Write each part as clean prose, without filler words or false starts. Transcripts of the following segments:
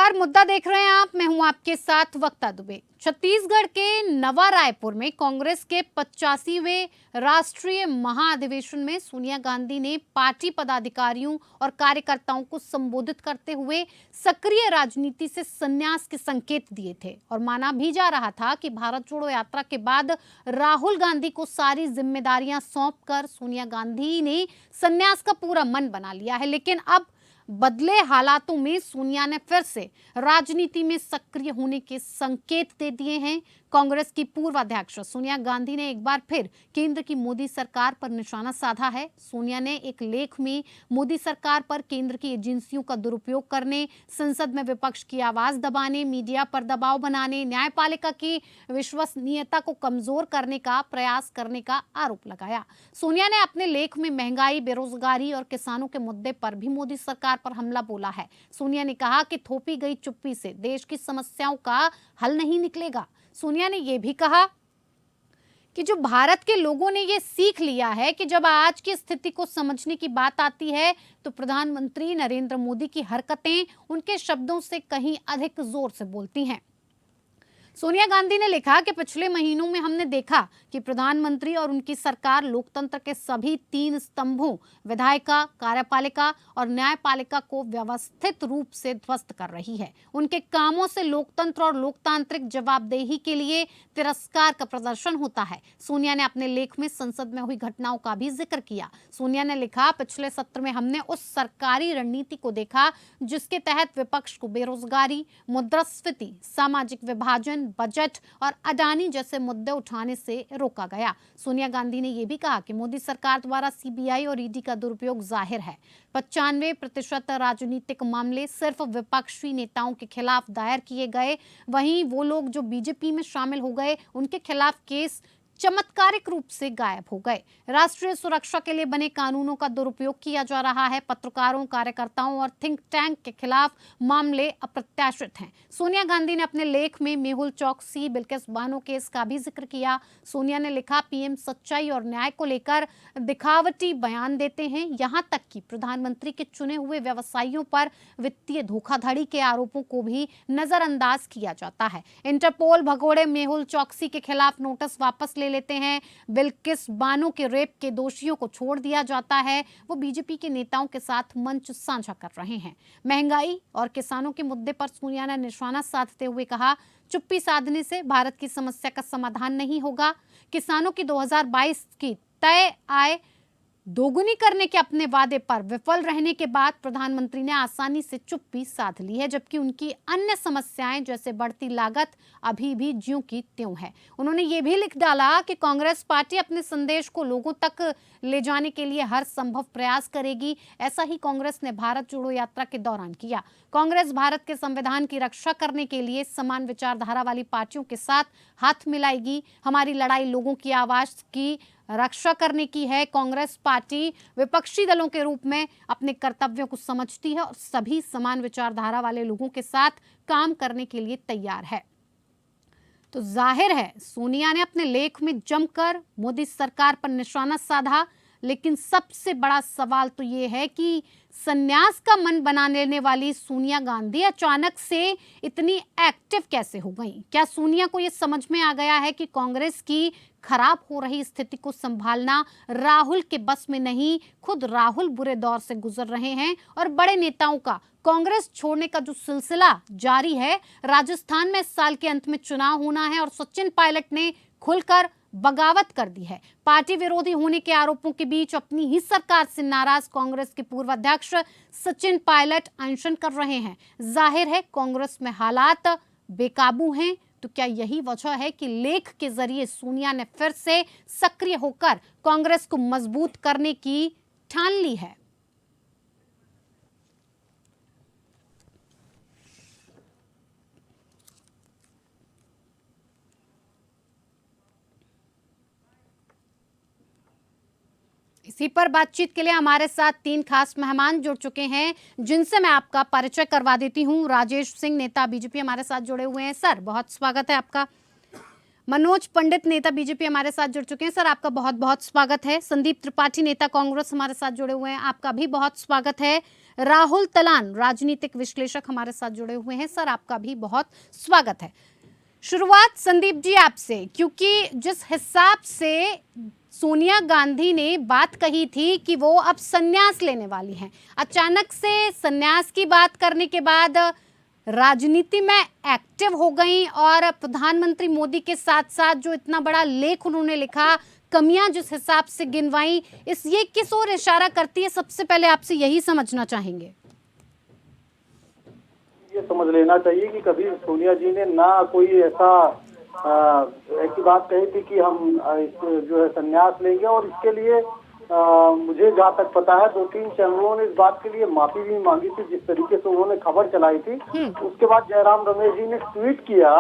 नमस्कार, मुद्दा देख रहे हैं आप। मैं हूं आपके साथ वक्ता दुबे। छत्तीसगढ़ के नवा रायपुर में कांग्रेस के 85वें राष्ट्रीय महाधिवेशन में सोनिया गांधी ने पार्टी पदाधिकारियों और कार्यकर्ताओं को संबोधित करते हुए सक्रिय राजनीति से संन्यास के संकेत दिए थे और माना भी जा रहा था कि भारत जोड़ो यात्रा के बाद राहुल गांधी को सारी जिम्मेदारियां सौंपकर सोनिया गांधी ने संन्यास का पूरा मन बना लिया है। लेकिन अब बदले हालातों में सोनिया ने फिर से राजनीति में सक्रिय होने के संकेत दे दिए हैं। कांग्रेस की पूर्व अध्यक्ष सोनिया गांधी ने एक बार फिर केंद्र की मोदी सरकार पर निशाना साधा है। सोनिया ने एक लेख में मोदी सरकार पर केंद्र की एजेंसियों का दुरुपयोग करने, संसद में विपक्ष की आवाज दबाने, मीडिया पर दबाव बनाने, न्यायपालिका की विश्वसनीयता को कमजोर करने का प्रयास करने का आरोप लगाया। सोनिया ने अपने लेख में महंगाई, बेरोजगारी और किसानों के मुद्दे पर भी मोदी सरकार पर हमला बोला है। सोनिया ने कहा कि थोपी गई चुप्पी से देश की समस्याओं का हल नहीं निकलेगा। सोनिया ने यह भी कहा कि जो भारत के लोगों ने ये सीख लिया है कि जब आज की स्थिति को समझने की बात आती है तो प्रधानमंत्री नरेंद्र मोदी की हरकतें उनके शब्दों से कहीं अधिक जोर से बोलती हैं। सोनिया गांधी ने लिखा कि पिछले महीनों में हमने देखा कि प्रधानमंत्री और उनकी सरकार लोकतंत्र के सभी 3 स्तंभों विधायिका, कार्यपालिका और न्यायपालिका को व्यवस्थित रूप से ध्वस्त कर रही है। उनके कामों से लोकतंत्र और लोकतांत्रिक जवाबदेही के लिए तिरस्कार का प्रदर्शन होता है। सोनिया ने अपने लेख में संसद में हुई घटनाओं का भी जिक्र किया। सोनिया ने लिखा, पिछले सत्र में हमने उस सरकारी रणनीति को देखा जिसके तहत विपक्ष को बेरोजगारी, मुद्रास्फीति, सामाजिक विभाजन, बजट और अडानी जैसे मुद्दे उठाने से रोका गया। सोनिया गांधी ने यह भी कहा कि मोदी सरकार द्वारा सीबीआई और ईडी का दुरुपयोग जाहिर है। 95% राजनीतिक मामले सिर्फ विपक्षी नेताओं के खिलाफ दायर किए गए, वहीं वो लोग जो बीजेपी में शामिल हो गए उनके खिलाफ केस चमत्कारिक रूप से गायब हो गए। राष्ट्रीय सुरक्षा के लिए बने कानूनों का दुरुपयोग किया जा रहा है। पत्रकारों, कार्यकर्ताओं और थिंक टैंक के खिलाफ मामले अप्रत्याशित हैं। सोनिया गांधी ने अपने लेख में मेहुल चौकसी, बिल्किस बानो केस का भी जिक्र किया। सोनिया ने लिखा, पीएम सच्चाई और न्याय को लेकर दिखावटी बयान देते हैं। यहां तक कि प्रधानमंत्री के चुने हुए व्यवसायियों पर वित्तीय धोखाधड़ी के आरोपों को भी नजरअंदाज किया जाता है। इंटरपोल भगोड़े मेहुल चौकसी के खिलाफ नोटिस वापस लेते हैं। बिल्किस बानो के रेप के दोषियों को छोड़ दिया जाता है। वो बीजेपी के नेताओं के साथ मंच साझा कर रहे हैं। महंगाई और किसानों के मुद्दे पर सोनिया ने निशाना साधते हुए कहा, चुप्पी साधने से भारत की समस्या का समाधान नहीं होगा। किसानों की 2022 की तय आय दोगुनी करने के अपने वादे पर विफल रहने के बाद प्रधानमंत्री ने आसानी से चुप्पी साध ली है, जबकि उनकी अन्य समस्याएं जैसे बढ़ती लागत अभी भी ज्यों की त्यों है। उन्होंने ये भी लिख डाला कि कांग्रेस पार्टी अपने संदेश को लोगों तक ले जाने के लिए हर संभव प्रयास करेगी। ऐसा ही कांग्रेस ने भारत जोड़ो यात्रा के दौरान किया। कांग्रेस भारत के संविधान की रक्षा करने के लिए समान विचारधारा वाली पार्टियों के साथ हाथ मिलाएगी। हमारी लड़ाई लोगों की आवाज की रक्षा करने की है। कांग्रेस पार्टी विपक्षी दलों के रूप में अपने कर्तव्यों को समझती है और सभी समान विचारधारा वाले लोगों के साथ काम करने के लिए तैयार है। तो जाहिर है सोनिया ने अपने लेख में जमकर मोदी सरकार पर निशाना साधा, लेकिन सबसे बड़ा सवाल तो ये है कि संन्यास का मन बना लेने वाली सोनिया गांधी अचानक से इतनी एक्टिव कैसे हो गई? क्या सोनिया को ये समझ में आ गया है कि कांग्रेस की खराब हो रही स्थिति को संभालना राहुल के बस में नहीं? खुद राहुल बुरे दौर से गुजर रहे हैं और बड़े नेताओं का कांग्रेस छोड़ने का जो सिलसिला जारी है। राजस्थान में इस साल के अंत में चुनाव होना है और सचिन पायलट ने खुलकर बगावत कर दी है। पार्टी विरोधी होने के आरोपों के बीच अपनी ही सरकार से नाराज कांग्रेस के पूर्व अध्यक्ष सचिन पायलट अनशन कर रहे हैं। जाहिर है कांग्रेस में हालात बेकाबू हैं। तो क्या यही वजह है कि लेख के जरिए सोनिया ने फिर से सक्रिय होकर कांग्रेस को मजबूत करने की ठान ली है? इसी पर बातचीत के लिए हमारे साथ 3 खास मेहमान जुड़ चुके हैं, जिनसे मैं आपका परिचय करवा देती हूं। राजेश सिंह, नेता बीजेपी, हमारे साथ जुड़े हुए हैं। सर, बहुत स्वागत है आपका। मनोज पंडित नेता बीजेपी हमारे साथ जुड़ चुके हैं। सर आपका बहुत बहुत स्वागत है। संदीप त्रिपाठी नेता कांग्रेस हमारे साथ जुड़े हुए हैं, आपका भी बहुत स्वागत है। राहुल तलान राजनीतिक विश्लेषक हमारे साथ जुड़े हुए हैं, सर आपका भी बहुत स्वागत है। शुरुआत संदीप जी आपसे, क्योंकि जिस हिसाब से सोनिया गांधी ने बात कही थी कि वो अब संन्यास लेने वाली हैं, अचानक से संन्यास की बात करने के बाद राजनीति में एक्टिव हो गई और प्रधानमंत्री मोदी के साथ साथ जो इतना बड़ा लेख उन्होंने लिखा, कमियां जिस हिसाब से गिनवाई, ये किस ओर इशारा करती है? सबसे पहले आपसे यही समझना चाहेंगे। ये समझ लेना चाहिए कि कभी सोनिया जी ने ना कोई ऐसा ऐसी बात कही थी कि हम जो है संन्यास लेंगे, और इसके लिए मुझे जहाँ तक पता है 2-3 चैनलों ने इस बात के लिए माफी भी मांगी थी, जिस तरीके से उन्होंने खबर चलाई थी। उसके बाद जयराम रमेश जी ने ट्वीट किया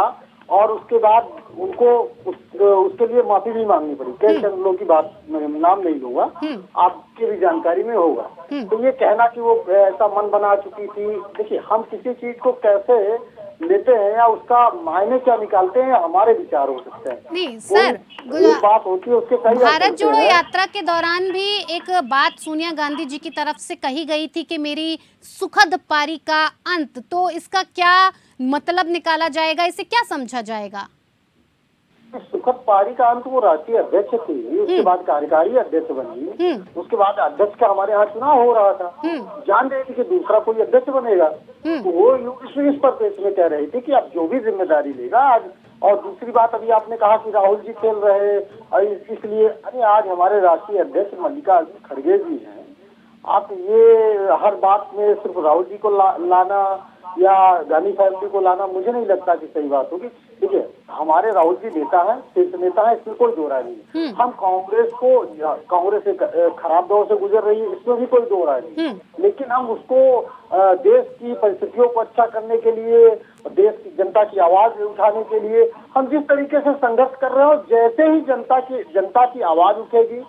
और उसके बाद उनको उसके लिए माफी भी मांगनी पड़ी। कई चैनलों की बात नाम नहीं लूंगा, आपकी भी जानकारी में होगा। तो ये कहना कि वो ऐसा मन बना चुकी थी, देखिए हम किसी चीज को कैसे लेते हैं या उसका मायने क्या निकालते हैं, हमारे विचार हो सकते हैं। नहीं सर, बात होती है उसके कई भारत जोड़ो यात्रा के दौरान भी एक बात सोनिया गांधी जी की तरफ से कही गई थी कि मेरी सुखद पारी का अंत, तो इसका क्या मतलब निकाला जाएगा, इसे क्या समझा जाएगा? सुखद पारी का अंत वो राष्ट्रीय अध्यक्ष थी, उसके बाद कार्यकारी अध्यक्ष बनी, उसके बाद अध्यक्ष का हमारे यहाँ चुनाव हो रहा था, जान रहे थे कि दूसरा कोई अध्यक्ष बनेगा, तो वो इस परिपेक्ष में कह रही थी कि अब जो भी जिम्मेदारी लेगा आज। और दूसरी बात, अभी आपने कहा कि राहुल जी खेल रहे इसलिए, अरे आज हमारे राष्ट्रीय अध्यक्ष मल्लिकार्जुन खड़गे जी हैं। आप ये हर बात में सिर्फ राहुल जी को लाना या गांधी फैमिली को लाना, मुझे नहीं लगता कि सही बात होगी। देखिए हमारे राहुल जी नेता है, शीर्ष नेता है, इसमें कोई दो राय नहीं। हम कांग्रेस एक खराब दौर से गुजर रही है, इसमें भी कोई दो राय नहीं, लेकिन हम उसको देश की परिस्थितियों को अच्छा करने के लिए, देश की जनता की आवाज उठाने के लिए हम जिस तरीके से संघर्ष कर रहे हो, जैसे ही जनता की आवाज उठेगी,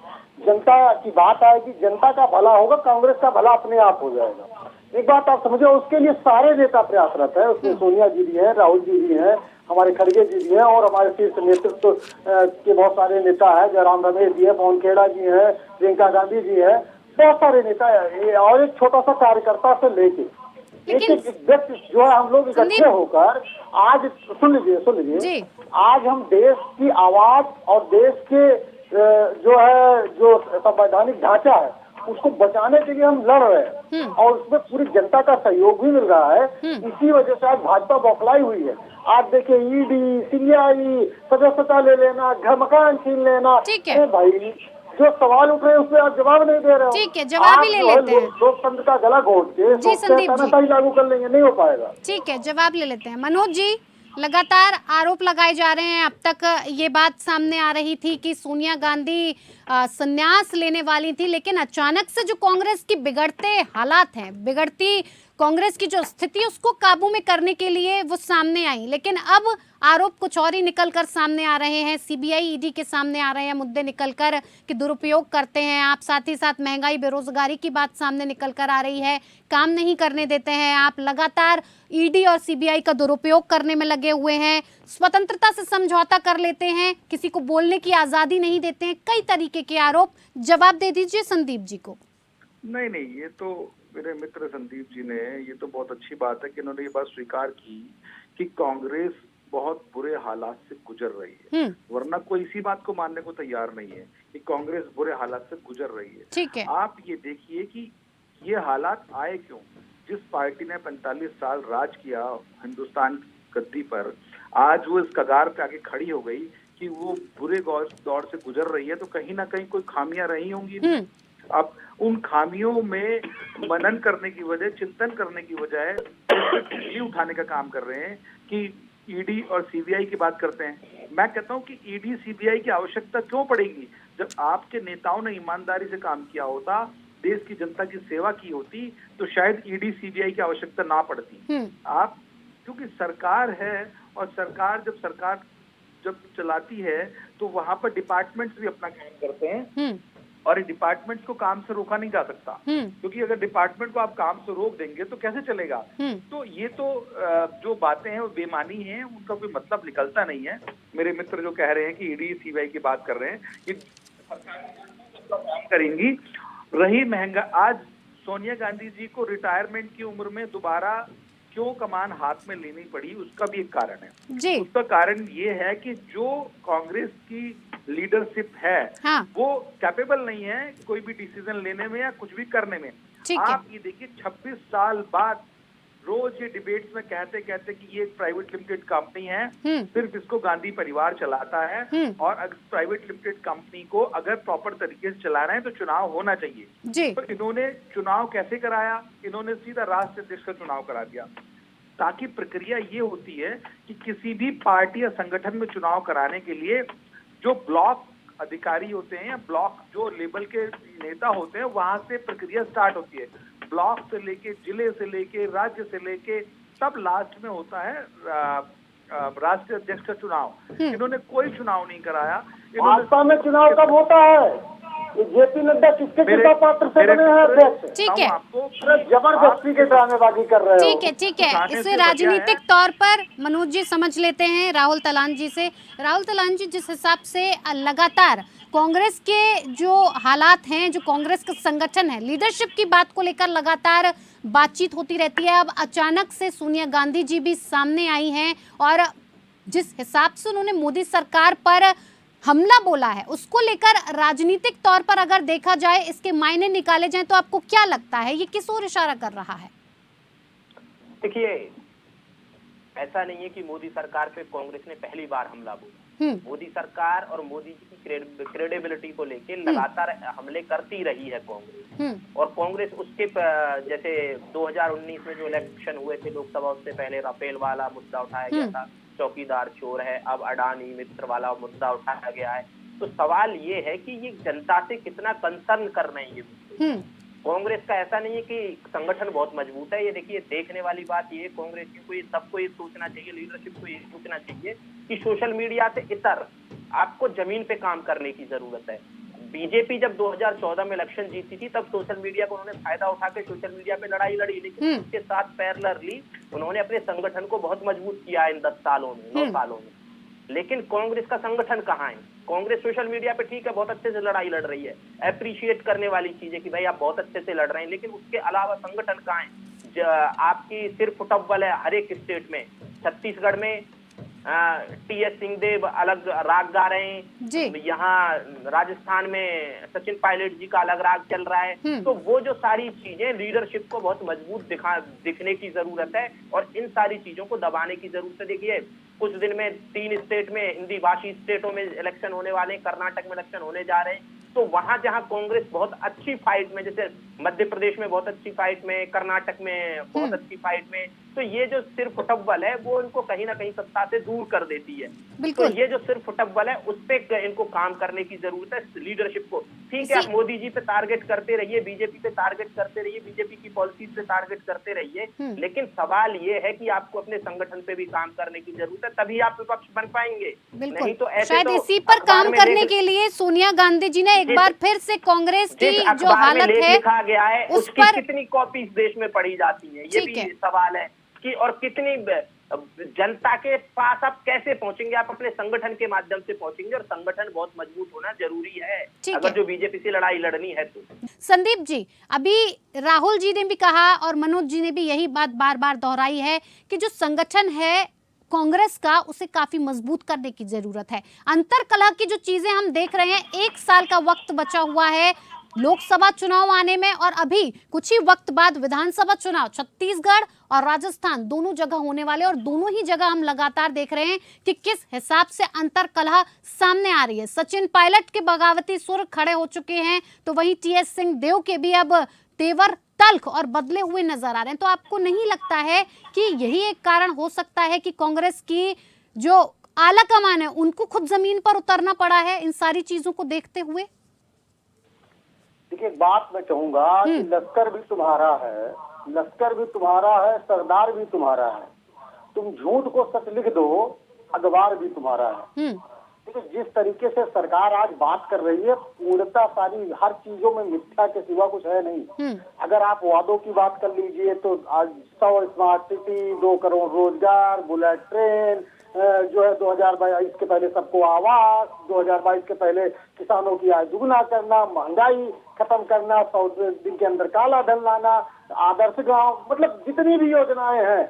जनता की बात आएगी, जनता का भला होगा, कांग्रेस का भला अपने आप हो जाएगा। एक बात आप समझो, उसके लिए सारे नेता प्रयासरत है। उसमें सोनिया जी भी है, राहुल जी भी है, हमारे खड़गे जी भी हैं, और हमारे शीर्ष नेतृत्व के बहुत सारे नेता है, जयराम रमेश जी है, पवन खेड़ा जी है, प्रियंका गांधी जी है, बहुत सारे नेता है, और एक छोटा सा कार्यकर्ता से लेके एक व्यक्ति जो है, हम लोग इकट्ठे होकर आज सुन लीजिए आज हम देश की आवाज और देश के जो संवैधानिक ढांचा है उसको बचाने के लिए हम लड़ रहे हैं, और उसमें पूरी जनता का सहयोग भी मिल रहा है। इसी वजह से आज भाजपा बौखलाई हुई है। आज देखिए ईडी, सीबीआई, सदस्यता ले लेना, घर मकान छीन लेना, अरे भाई जो सवाल उठ रहे हैं उस पर आप जवाब नहीं दे रहे हो। ठीक है, जवाब ही ले लेते हैं। लोकतंत्र का गला घोट के तानाशाही लागू कर लेंगे, नहीं हो पाएगा। ठीक है, जवाब ले लेते हैं। मनोज जी, लगातार आरोप लगाए जा रहे हैं, अब तक ये बात सामने आ रही थी कि सोनिया गांधी संन्यास लेने वाली थी, लेकिन अचानक से जो कांग्रेस की बिगड़ते हालात हैं, बिगड़ती कांग्रेस की जो स्थिति, उसको काबू में करने के लिए वो सामने आई, लेकिन अब आरोप कुछ और ही निकल कर सामने आ रहे हैं। सीबीआई, ईडी के सामने आ रहे हैं मुद्दे निकल कर कि दुरुपयोग करते हैं आप, साथ ही साथ महंगाई, बेरोजगारी की बात सामने निकल कर आ रही है, काम नहीं करने देते हैं आप, लगातार ईडी और सीबीआई का दुरुपयोग करने में लगे हुए हैं, स्वतंत्रता से समझौता कर लेते हैं, किसी को बोलने की आजादी नहीं देते हैं, कई तरीके के आरोप। जवाब दे दीजिए संदीप जी को। नहीं, ये तो मेरे मित्र संदीप जी ने, ये तो बहुत अच्छी बात है कि उन्होंने ये बात स्वीकार की कि कांग्रेस बहुत बुरे हालात से गुजर रही है, वरना कोई इसी बात को मानने को तैयार नहीं है कि कांग्रेस बुरे हालात से गुजर रही है। ठीक है। आप ये देखिए कि ये हालात आए क्यों। जिस पार्टी ने 45 साल राज किया हिंदुस्तान गद्दी पर, आज वो इस कगार पे आके खड़ी हो गई कि वो बुरे दौर से गुजर रही है, तो कहीं ना कहीं कोई खामियां रही होंगी। अब उन खामियों में मनन करने की वजह, चिंतन करने की बजाय उंगली उठाने का काम कर रहे हैं कि ईडी और सीबीआई की बात करते हैं। मैं कहता हूं कि ईडी सीबीआई की आवश्यकता क्यों पड़ेगी, जब आपके नेताओं ने ईमानदारी से काम किया होता, देश की जनता की सेवा की होती, तो शायद ईडी सीबीआई की आवश्यकता ना पड़ती। आप क्योंकि सरकार है, और सरकार जब चलाती है तो वहां पर डिपार्टमेंट्स भी अपना काम करते हैं, और डिपार्टमेंट्स को काम से रोका नहीं जा सकता, क्योंकि अगर डिपार्टमेंट को आप काम से रोक देंगे तो कैसे चलेगा। तो ये तो जो बातें हैं वो बेमानी हैं, उनका कोई मतलब निकलता नहीं है। मेरे मित्र जो कह रहे हैं कि ईडी सीबीआई की बात कर रहे हैं, कि काम करेंगी। रही महंगा, आज सोनिया गांधी जी को रिटायरमेंट की उम्र में दोबारा क्यों कमान हाथ में लेनी पड़ी, उसका भी एक कारण है जी। उसका कारण ये है कि जो कांग्रेस की लीडरशिप है, हाँ। वो कैपेबल नहीं है कोई भी डिसीजन लेने में या कुछ भी करने में। आप ये देखिए 26 साल बाद रोज ये डिबेट्स में कहते कि ये एक प्राइवेट लिमिटेड कंपनी है, सिर्फ इसको गांधी परिवार चलाता है, और अगर प्राइवेट लिमिटेड कंपनी को अगर प्रॉपर तरीके से चलाना है तो चुनाव होना चाहिए। तो इन्होंने चुनाव कैसे कराया, इन्होंने सीधा राष्ट्रीय अध्यक्ष का चुनाव करा दिया, ताकि प्रक्रिया ये होती है कि किसी भी पार्टी या संगठन में चुनाव कराने के लिए जो ब्लॉक अधिकारी होते हैं या ब्लॉक जो लेवल के नेता होते हैं, वहां से प्रक्रिया स्टार्ट होती है। ब्लॉक से लेके, जिले से लेके, राज्य से लेके, तब लास्ट में होता है राष्ट्रीय अध्यक्ष का चुनाव। इन्होंने कोई चुनाव नहीं कराया। भाजपा में चुनाव कब होता है? जेपी नड्डा किसके कृपा पात्र से बने हैं अध्यक्ष? ठीक है, आपको जबरदस्ती के ड्रामेबाजी कर रहे हो। ठीक है। इसे राजनीतिक तौर पर मनोज जी समझ लेते हैं राहुल तलान जी से। राहुल तलान जी, जिस हिसाब से लगातार कांग्रेस के जो हालात हैं, जो कांग्रेस का संगठन है, लीडरशिप की बात को लेकर लगातार बातचीत होती रहती है। अब अचानक से सोनिया गांधी जी भी सामने आई हैं और जिस हिसाब से उन्होंने मोदी सरकार पर हमला बोला है, उसको लेकर राजनीतिक तौर पर अगर देखा जाए, इसके मायने निकाले जाएं, तो आपको क्या लगता है ये किस ओर इशारा कर रहा है? देखिए, ऐसा नहीं है कि मोदी सरकार पे कांग्रेस ने पहली बार हमला बोला। मोदी सरकार और मोदी जी की क्रेडिबिलिटी को लेके लगातार हमले करती रही है कांग्रेस, और कांग्रेस उसके जैसे 2019 में जो इलेक्शन हुए थे लोकसभा, उससे पहले राफेल वाला मुद्दा उठाया गया था, चौकीदार चोर है, अब अडानी मित्र वाला मुद्दा उठाया गया है। तो सवाल ये है कि ये जनता से कितना कंसर्न कर रहे हैं ये। कांग्रेस का ऐसा नहीं है कि संगठन बहुत मजबूत है। ये देखिए, देखने वाली बात ये, कांग्रेस की कोई सबको ये सोचना चाहिए, लीडरशिप को ये सोचना चाहिए कि सोशल मीडिया से इतर आपको जमीन पे काम करने की जरूरत है। बीजेपी जब 2014 में इलेक्शन जीती थी, तब सोशल मीडिया को उन्होंने फायदा उठा के सोशल मीडिया पे लड़ाई लड़ी, लेकिन उसके साथ पैरेलली उन्होंने अपने संगठन को बहुत मजबूत किया इन 10 सालों में, 9 सालों में। लेकिन कांग्रेस का संगठन कहाँ है? कांग्रेस सोशल मीडिया पे ठीक है, बहुत अच्छे से लड़ाई लड़ रही है, अप्रिशिएट करने वाली चीज है कि भाई आप बहुत अच्छे से लड़ रहे हैं, लेकिन उसके अलावा संगठन कहाँ है? आपकी सिर्फ फुटबॉल है हर एक स्टेट में। छत्तीसगढ़ में टीएस सिंहदेव अलग राग गा रहे हैं, यहाँ राजस्थान में सचिन पायलट जी का अलग राग चल रहा है। तो वो जो सारी चीजें, लीडरशिप को बहुत मजबूत दिखने की जरूरत है, और इन सारी चीजों को दबाने की जरूरत है। देखिए, कुछ दिन में 3 स्टेट में, हिंदी भाषी स्टेटों में इलेक्शन होने वाले हैं, कर्नाटक में इलेक्शन होने जा रहे हैं। तो वहां जहां कांग्रेस बहुत अच्छी फाइट में, जैसे मध्य प्रदेश में बहुत अच्छी फाइट में, कर्नाटक में बहुत अच्छी फाइट में, तो ये जो सिर्फ फुटबॉल है वो इनको कहीं ना कहीं सत्ता से दूर कर देती है। तो ये जो सिर्फ फुटबॉल है उस पे इनको काम करने की जरूरत है, लीडरशिप को। ठीक है, आप मोदी जी पे टारगेट करते रहिए, बीजेपी पे टारगेट करते रहिए, बीजेपी की पॉलिसीज पे टारगेट करते रहिए, लेकिन सवाल ये है कि आपको अपने संगठन पे भी काम करने की जरूरत है, तभी आप विपक्ष बन पाएंगे। नहीं तो ऐसे शायद इसी पर काम करने के लिए सोनिया गांधी जी ने एक बार फिर से कांग्रेस की जो हालत है लिखा गया है उसकी कितनी कॉपीज देश में पढ़ी जाती है, ये भी सवाल है कि, और कितनी जनता के पास आप कैसे पहुंचेंगे? आप अपने संगठन के माध्यम से पहुंचेंगे, और संगठन बहुत मजबूत होना जरूरी है अगर जो बीजेपी से लड़ाई लड़नी है तो। संदीप जी, अभी राहुल जी ने भी कहा और मनोज जी ने भी यही बात बार बार दोहराई है कि जो संगठन है कांग्रेस का, उसे काफी मजबूत करने की जरूरत है। अंतरकलह की जो चीजें हम देख रहे हैं, 1 साल का वक्त बचा हुआ है लोकसभा चुनाव आने में, और अभी कुछ ही वक्त बाद विधानसभा चुनाव छत्तीसगढ़ और राजस्थान दोनों जगह होने वाले, और दोनों ही जगह हम लगातार देख रहे हैं कि किस हिसाब से अंतरकलह सामने आ रही है। सचिन पायलट के बगावती सुर खड़े हो चुके हैं, तो वहीं टीएस सिंहदेव के भी अब तेवर तल्ख और बदले हुए नजर आ रहे हैं। तो आपको नहीं लगता है कि यही एक कारण हो सकता है कि कांग्रेस की जो आला कमान है उनको खुद जमीन पर उतरना पड़ा है इन सारी चीजों को देखते हुए? देखिए, बात मैं कहूंगा कि लश्कर भी तुम्हारा है, लश्कर भी तुम्हारा है, सरदार भी तुम्हारा है। तुम झूठ को सच लिख दो, अखबार भी तुम्हारा है। देखिए, जिस तरीके से सरकार आज बात कर रही है, पूर्णतः सारी हर चीजों में मिथ्या के सिवा कुछ है नहीं। अगर आप वादों की बात कर लीजिए तो आज 100 स्मार्ट सिटी, 2 करोड़ रोजगार, बुलेट ट्रेन, जो है 2022 के पहले सबको आवास, 2022 के पहले किसानों की आय दुगुना करना, महंगाई खत्म करना, 100 दिन के अंदर काला धन लाना, आदर्श गांव, मतलब जितनी भी योजनाएं हैं,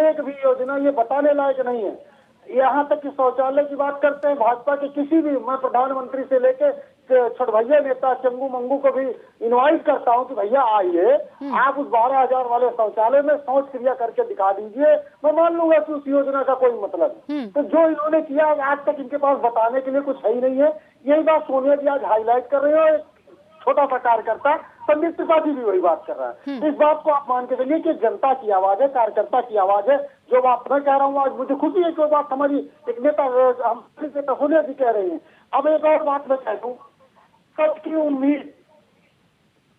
एक भी योजना ये बताने लायक नहीं है। यहाँ तक कि शौचालय की बात करते हैं, भाजपा के किसी भी, मैं प्रधानमंत्री से लेके छोटभैया नेता चंगू मंगू को भी इनवाइट करता हूँ कि भैया आइए, आप उस 12,000 वाले शौचालय में शौच क्रिया करके दिखा दीजिए, मैं मान लूंगा कि उस योजना का कोई मतलब। तो जो इन्होंने किया आज तक इनके पास बताने के लिए कुछ है ही नहीं है। यही बात सोनिया जी आज हाईलाइट कर रहे हो। छोटा सा कार्यकर्ता संदीप त्रिपाठी भी वही बात कर रहा है। इस बात को आप मान के चलिए कि जनता की आवाज है, कार्यकर्ता की आवाज है। जो बात मैं कह रहा हूँ आज मुझे खुशी है कि वो बात हमारी एक नेता सोनिया जी कह रही है। अब एक और बात मैं कह दूं, सच की उम्मीद,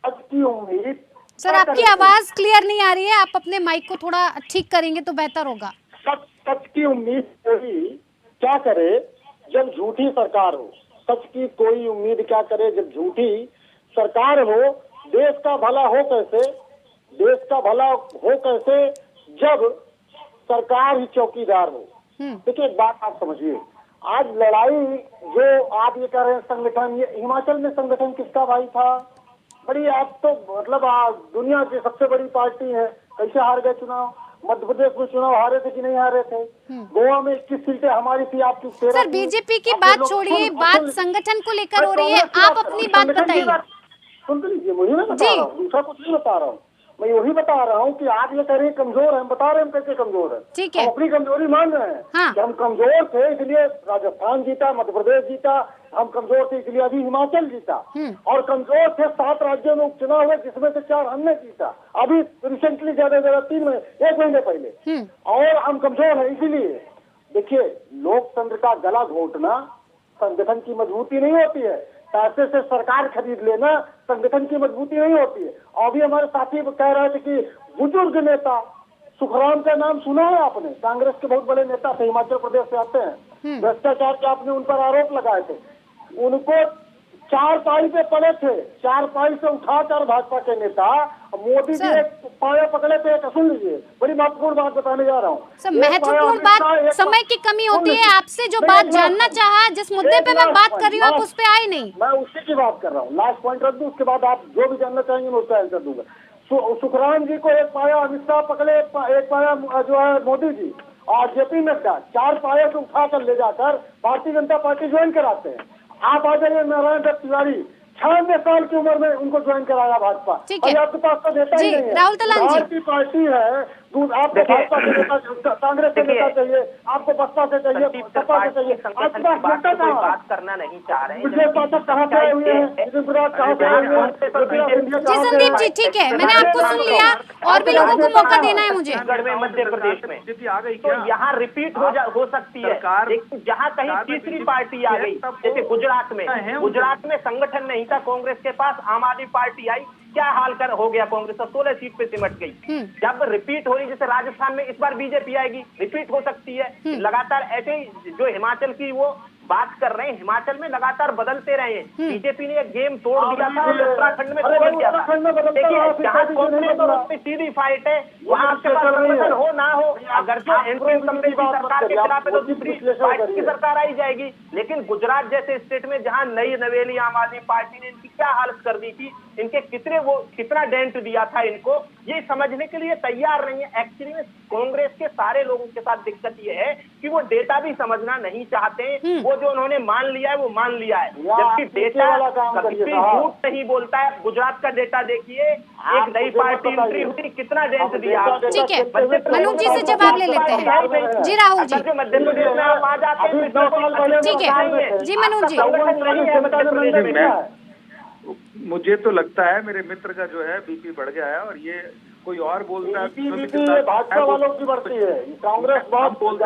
सच की उम्मीद। सर आपकी आवाज क्लियर नहीं आ रही है, आप अपने माइक को थोड़ा ठीक करेंगे तो बेहतर होगा। सच की उम्मीद क्या करे जब झूठी सरकार हो। सच की कोई उम्मीद क्या करे जब झूठी सरकार हो। देश का भला हो कैसे, देश का भला हो कैसे जब सरकार ही चौकीदार हो। देखिए एक बात आप समझिए, आज लड़ाई जो आप ये कह रहे हैं संगठन, ये हिमाचल में संगठन किसका भाई था? बड़ी आप तो मतलब दुनिया की सबसे बड़ी पार्टी है, कैसे हार गए चुनाव? मध्य प्रदेश में चुनाव हारे थे कि नहीं हारे थे? गोवा में 21 सीटें हमारी थी, आपकी 13। सर बीजेपी की बात छोड़िए, बात संगठन को लेकर हो रही है, आप अपनी बात बताइए। सुन तो लीजिए, मुझे मैं बता रहा हूँ, दूसरा कुछ नहीं बता रहा हूँ। मैं वही बता रहा हूँ कि आप ये कह रहे हैं कमजोर है, हम बता रहे हैं हम कैसे कमजोर है। ठीक है, हम अपनी कमजोरी मान रहे हैं। हाँ। कि हम कमजोर थे इसलिए राजस्थान जीता, मध्य प्रदेश जीता। हम कमजोर थे इसलिए अभी हिमाचल जीता। और कमजोर थे 7 राज्यों में उपचुनाव हुए जिसमें से 4 हमने जीता। अभी रिसेंटली ज्यादा 1 महीने पहले। और हम कमजोर है इसीलिए। देखिए लोकतंत्र का गला घोटना संगठन की मजबूती नहीं होती है। पैसे से सरकार खरीद लेना संगठन की मजबूती नहीं होती है। और अभी हमारे साथी कह रहे थे कि बुजुर्ग नेता सुखराम का नाम सुना है आपने? कांग्रेस के बहुत बड़े नेता थे, हिमाचल प्रदेश से आते हैं। भ्रष्टाचार के आपने उन पर आरोप लगाए थे। उनको 4 पाई पे पड़े थे, 4 पाई से उठाकर भाजपा के नेता मोदी जी एक पाया पकड़े थे। सुन लीजिए, बड़ी महत्वपूर्ण बात बताने जा रहा हूँ। सर महत्वपूर्ण बात, समय की कमी होती है। आपसे जो बात जानना चाहा, जिस मुद्दे पे मैं बात कर रही हूँ, आप उस पे आए नहीं। मैं उसी की बात कर रहा हूँ। लास्ट पॉइंट रख दूं, उसके बाद आप जो भी जानना चाहेंगे मैं उसका आंसर दूंगा। सुखराम जी को एक पाया अमित शाह पकड़े, एक पाया जो है मोदी जी, और जेपी नड्डा 4 पाया से उठाकर ले जाकर भारतीय जनता पार्टी ज्वाइन कराते हैं। आप आ जाइए नारायण दत्त तिवारी, 96 साल की उम्र में उनको ज्वाइन कराया भाजपा। और आपके पास तो नेता ही नहीं है। राहुल तलान जी, भारतीय पार्टी है, आपको भाजपा से नेता, कांग्रेस से नेता चाहिए, आपको बसपा से चाहिए, सपा से चाहिए। आपके पास नेता कहाँ? बात करना नहीं चाह रहे हैं। विजय पाठक कहाँ से आए हुए हैं? गुजरात कहाँ से आए हुए हैं? जी संदीप जी ठीक है, मैंने आपको सुन लिया, और भी लोगों को मौका देना है मुझे। मध्य प्रदेश में तो यहाँ रिपीट हो सकती है, लेकिन जहाँ कहीं तीसरी पार्टी आ गई, जैसे गुजरात में संगठन नहीं था कांग्रेस के पास, आम आदमी पार्टी आई, क्या हाल कर हो गया कांग्रेस? 16 सीट पे सिमट गई। जब रिपीट हो रही, जैसे राजस्थान में इस बार बीजेपी आएगी, रिपीट हो सकती है। लगातार ऐसे ही जो हिमाचल की वो बात कर रहे हैं, हिमाचल में लगातार बदलते रहे हैं। बीजेपी ने एक गेम तोड़ दिया था और उत्तराखंड में तोड़ दिया था। देखिए जहाँ कांग्रेस और उसमें सीधी फाइट है, वहाँ आपके पास संगठन हो ना हो, अगर जो एंट्री सरकार के खिलाफ है तो दूसरी पार्टी की सरकार आई जाएगी। लेकिन गुजरात जैसे स्टेट में जहाँ नई नवेली आम आदमी पार्टी ने इनकी क्या हालत कर दी थी, इनके कितना डेंट दिया था, इनको ये समझने के लिए तैयार नहीं है। एक्चुअली में कांग्रेस के सारे लोगों के साथ दिक्कत ये है कि वो डेटा भी समझना नहीं चाहते। वो जो उन्होंने मान लिया है वो मान लिया है, जबकि डेटा कभी भी झूठ नहीं बोलता है। गुजरात का डेटा देखिए, एक नई पार्टी एंट्री हुई, कितना डेंट दिया। ठीक है, मनोज जी से जवाब ले लेते हैं। जी राहुल जी, मध्य प्रदेश में आप आ जाते हैं, ठीक है जी मनोज जी। मुझे तो लगता है मेरे मित्र का जो है बीपी बढ़ गया है, और ये कोई और बोलता है भाजपा वालों की बढ़ती है, कांग्रेस बहुत बोलते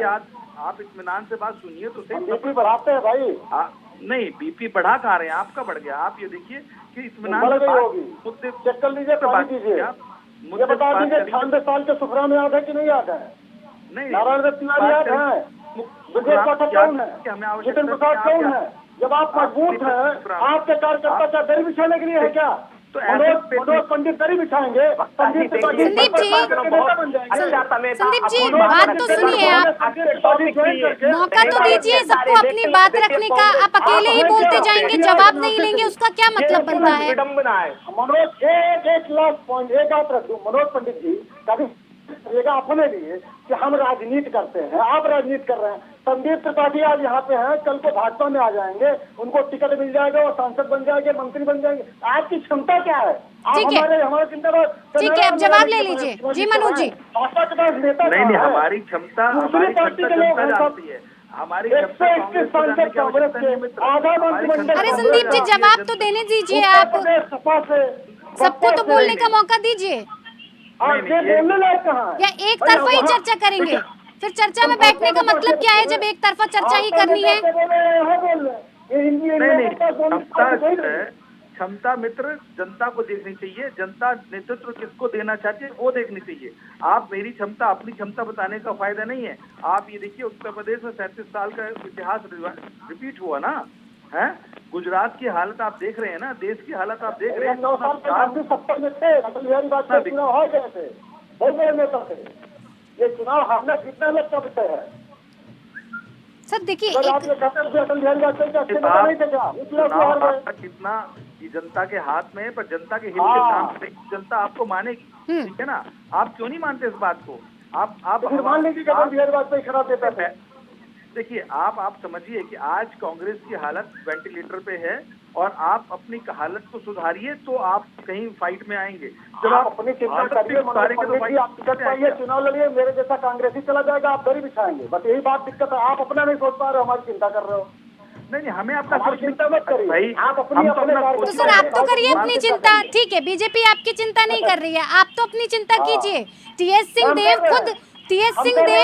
हैं। आप इत्मीनान से बात सुनिए तो सही। बीपी बढ़ाते हैं भाई। नहीं, बीपी बढ़ा खा रहे हैं, आपका बढ़ गया। आप ये देखिए कि इत्मीनान बढ़ से गई होगी, मुद्दे चेक कर लीजिए, बात कीजिए। मुझे बता दीजिए 96 साल के सुखराम याद है कि नहीं याद है? नहीं, नारायण दत्त तिवारी याद है? ब्रजेश पाठक कौन है, जितिन प्रसाद कौन है? जब आप मजबूत हैं, आपके कार्यकर्ता क्या दरी बिछाने के लिए है क्या? तो मनोज पंडित दरी बिछाएंगे, संदीप जी बात तो सुनिए, आप मौका तो दीजिए सबको अपनी बात रखने का। आप अकेले ही बोलते जाएंगे, जवाब नहीं लेंगे, उसका क्या मतलब बनता है? मनोज एक लास्ट पॉइंट, एक बात रख दूं, मनोज पंडित जी कभी अपने लिए कि हम राजनीति करते हैं, आप राजनीति कर रहे हैं। संदीप त्रिपाठी आज यहाँ पे हैं, कल को भाजपा में आ जाएंगे, उनको टिकट मिल जाएगा, वो सांसद बन जाएंगे, मंत्री बन जाएंगे। आपकी क्षमता क्या है? ठीक है, हमारे जिंदाबाद। ठीक है, अब जवाब ले लीजिए जी मनोज जी। भाजपा के पास नेता नहीं, हमारी क्षमता जनता जानती है। हमारी सांसद कांग्रेस के आधा मंत्रिमंडल। अरे संदीप जी जवाब तो देने दीजिए, आप सबको तो बोलने का मौका दीजिए। या एक तरफा ही चर्चा करेंगे? फिर चर्चा में बैठने का मतलब क्या है जब एक तरफा चर्चा ही करनी है? क्षमता मित्र जनता को देखनी चाहिए, जनता नेतृत्व किसको देना चाहती है वो देखनी चाहिए। आप मेरी क्षमता अपनी क्षमता बताने का फायदा नहीं है। आप ये देखिए उत्तर प्रदेश में 37 साल का इतिहास रिपीट हुआ ना है। गुजरात की हालत आप देख रहे हैं ना, देश की हालत आप देख रहे हैं। 9 साल तक सत्ता में थे, अटल बिहारी वाजपेयी चुनाव हार गए थे, बहुत बड़े नेता थे। ये चुनाव हारना कितना अलग का विषय है सर? देखिए कितना ये जनता के हाथ में है, पर जनता के हित के सामने जनता आपको मानेगी, ठीक है ना? आप क्यों नहीं मानते इस बात को? आप मान लीजिए कि अटल बिहारी वाजपेयी खराब देता है। देखिए आप समझिए कि आज कांग्रेस की हालत वेंटिलेटर पे है और आप अपनी हालत को सुधारिए तो आप कहीं फाइट में आएंगे। जब आप अपनी चिंता करिए, आप टिकट पाइए, चुनाव लड़िए, मेरे जैसा कांग्रेसी चला जाएगा, आप दरी बिछाएंगे। बस यही बात दिक्कत है, आप अपना नहीं सोच पा रहे हो, हमारी चिंता कर रहे हो। नहीं, हमें अपना चिंता मत करिए भाई, आप अपनी तो सर आप तो करिए अपनी चिंता, ठीक है। बीजेपी आपकी चिंता नहीं कर रही है, आप तो अपनी चिंता कीजिए। टीएस सिंह देव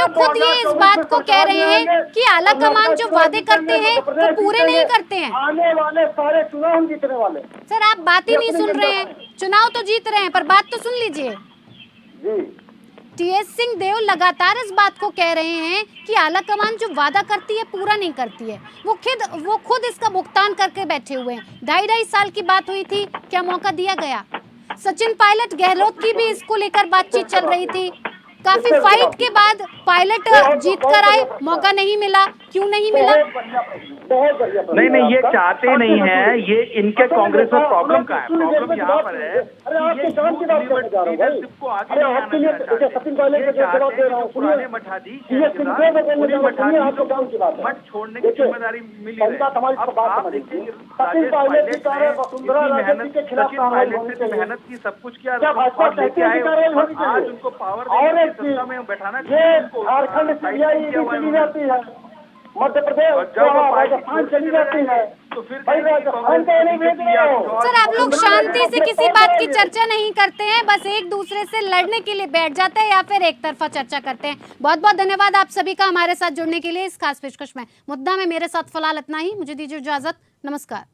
खुद ये इस बात को कह रहे हैं कि आला कमान जो वादे करते हैं वो पूरे नहीं करते हैं। आने वाले सारे चुनाव हम जीतने वाले। सर आप बात ही नहीं सुन रहे हैं, चुनाव तो जीत रहे हैं पर बात तो सुन लीजिए। टीएस सिंह देव लगातार इस बात को कह रहे हैं कि आला कमान जो वादा करती है पूरा नहीं करती है। वो खुद इसका भुगतान करके बैठे हुए हैं। 2.5 साल की बात हुई थी, क्या मौका दिया गया? सचिन पायलट गहलोत की भी इसको लेकर बातचीत चल रही थी। काफी फाइट के बाद पायलट जीत कर आए, मौका नहीं मिला। क्यों नहीं मिला? नहीं, ये चाहते नहीं है, ये इनके कांग्रेस में प्रॉब्लम का है। प्रॉब्लम यहाँ पर है पुराने मठाधीश मठ छोड़ने की जिम्मेदारी मिली है। अब आप देखिए मेहनत की, सब कुछ किया, लेके आए, आज उनको पावर सत्ता में बैठाना झारखंड चली जाती है, मध्य प्रदेश राजस्थान चली जाती है, तो फिर सर आप लोग शांति से किसी बात की चर्चा नहीं करते हैं, बस एक दूसरे से लड़ने के लिए बैठ जाते हैं या फिर एक तरफा चर्चा करते हैं। बहुत बहुत धन्यवाद आप सभी का हमारे साथ जुड़ने के लिए इस खास पेशकश में। मुद्दा में मेरे साथ फिलहाल इतना ही, मुझे दीजिए इजाजत, नमस्कार।